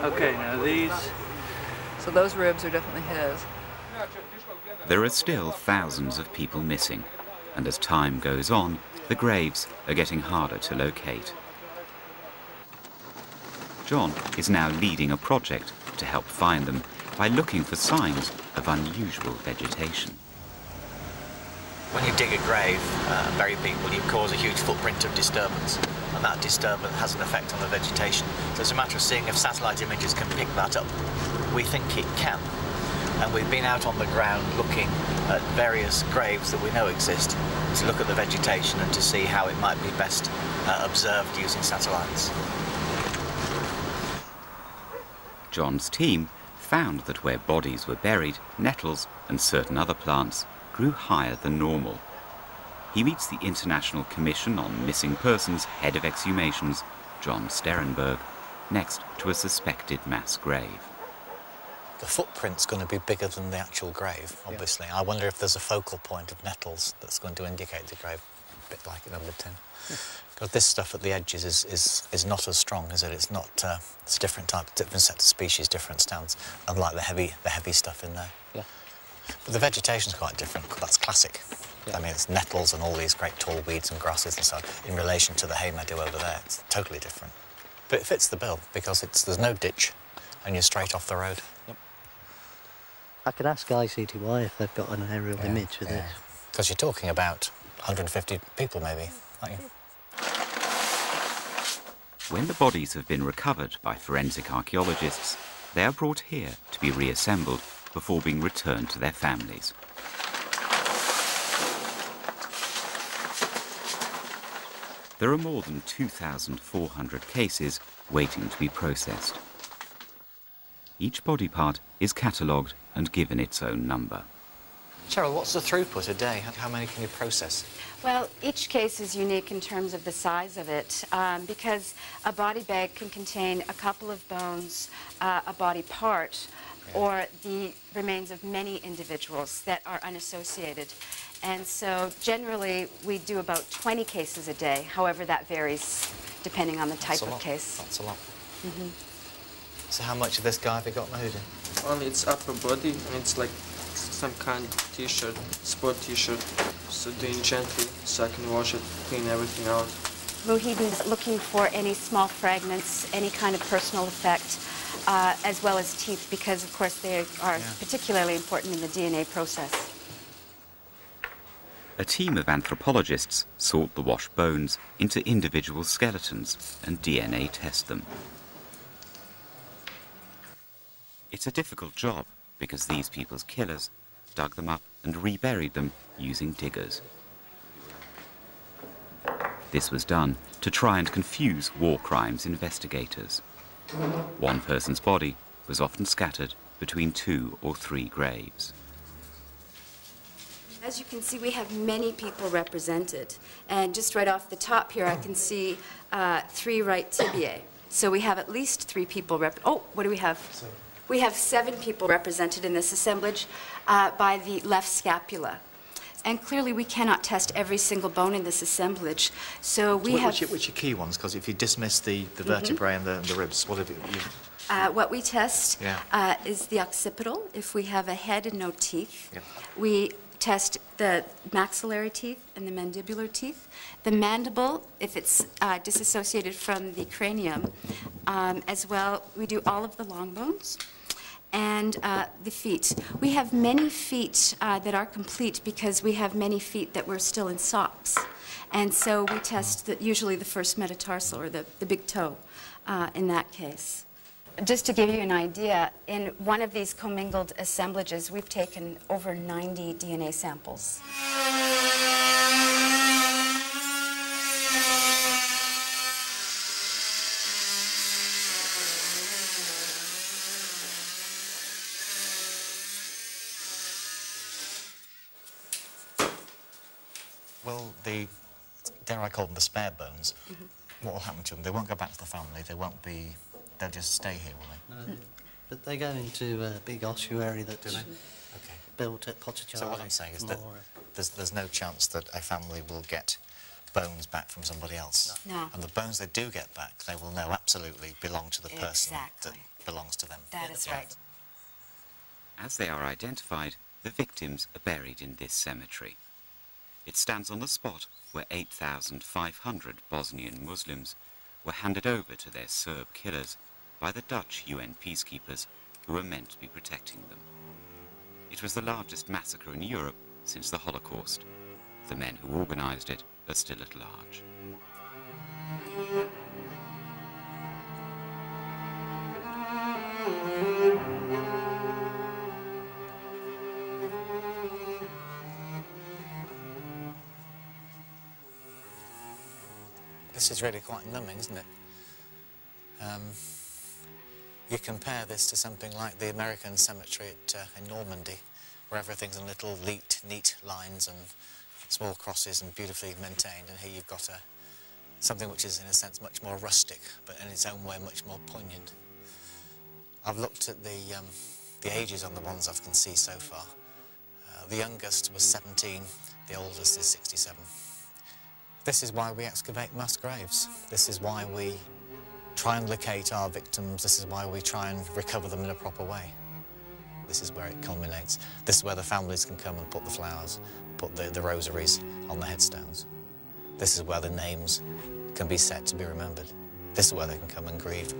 Okay, now these... So those ribs are definitely his. There are still thousands of people missing, and as time goes on, the graves are getting harder to locate. John is now leading a project to help find them by looking for signs of unusual vegetation. When you dig a grave and bury people, you cause a huge footprint of disturbance, and that disturbance has an effect on the vegetation. So it's a matter of seeing if satellite images can pick that up. We think it can, and we've been out on the ground looking at various graves that we know exist to look at the vegetation and to see how it might be best observed using satellites. John's team found that where bodies were buried, nettles and certain other plants grew higher than normal. He meets the International Commission on Missing Persons head of exhumations, John Sterenberg, next to a suspected mass grave. The footprint's going to be bigger than the actual grave, obviously. Yeah. I wonder if there's a focal point of nettles that's going to indicate the grave, a bit like at number 10. Because this stuff at the edges is not as strong, is it? It's not. It's a different type, different set of species, different stands, unlike the heavy stuff in there. Yeah. But the vegetation's quite different. That's classic. Yeah. I mean, it's nettles and all these great tall weeds and grasses and so on. In relation to the hay meadow over there, it's totally different. But it fits the bill because there's no ditch, and you're straight off the road. Yep. I could ask ICTY if they've got an aerial image of this. Because you're talking about 150 people, maybe, aren't you? When the bodies have been recovered by forensic archaeologists, they are brought here to be reassembled before being returned to their families. There are more than 2,400 cases waiting to be processed. Each body part is catalogued and given its own number. Cheryl, what's the throughput a day? How many can you process? Well, each case is unique in terms of the size of it, because a body bag can contain a couple of bones, a body part, or the remains of many individuals that are unassociated. And so generally we do about 20 cases a day. However, that varies depending on the type of case. That's a lot. Mm-hmm. So how much of this guy have you got made in? Only its upper body, and it's like some kind of t-shirt, sport t-shirt. So doing gently so I can wash it, clean everything out. Muhyiddin's looking for any small fragments, any kind of personal effect, as well as teeth, because of course they are particularly important in the DNA process. A team of anthropologists sort the washed bones into individual skeletons and DNA test them. It's a difficult job because these people's killers dug them up and reburied them using diggers. This was done to try and confuse war crimes investigators. One person's body was often scattered between 2 or 3 graves. As you can see, we have many people represented. And just right off the top here, I can see 3 right tibiae. So we have at least 3 people what do we have? We have 7 people represented in this assemblage by the left scapula. And clearly we cannot test every single bone in this assemblage. So we have... Which are key ones? Because if you dismiss the vertebrae and the ribs, what have you... What we test is the occipital, if we have a head and no teeth. Yep. We test the maxillary teeth and the mandibular teeth. The mandible, if it's disassociated from the cranium. As well, we do all of the long bones. And the feet. We have many feet that are complete because we have many feet that were still in socks. And so we test usually the first metatarsal, or the big toe, in that case. Just to give you an idea, in one of these commingled assemblages, we've taken over 90 DNA samples. Well, dare I call them the spare bones, what will happen to them? They won't go back to the family, they'll just stay here, will they? No, but they go into a big ossuary that's built at Potticelli. So what I'm saying is that there's no chance that a family will get bones back from somebody else. No. And the bones they do get back, they will know absolutely belong to the person Exactly. that belongs to them. That is Yeah. right. As they are identified, the victims are buried in this cemetery. It stands on the spot where 8,500 Bosnian Muslims were handed over to their Serb killers by the Dutch UN peacekeepers who were meant to be protecting them. It was the largest massacre in Europe since the Holocaust. The men who organised it are still at large. This is really quite numbing, isn't it? You compare this to something like the American cemetery in Normandy, where everything's in little neat lines and small crosses and beautifully maintained, and here you've got something which is, in a sense, much more rustic, but in its own way much more poignant. I've looked at the ages on the ones I can see so far. The youngest was 17, the oldest is 67. This is why we excavate mass graves. This is why we try and locate our victims. This is why we try and recover them in a proper way. This is where it culminates. This is where the families can come and put the flowers, put the rosaries on the headstones. This is where the names can be set to be remembered. This is where they can come and grieve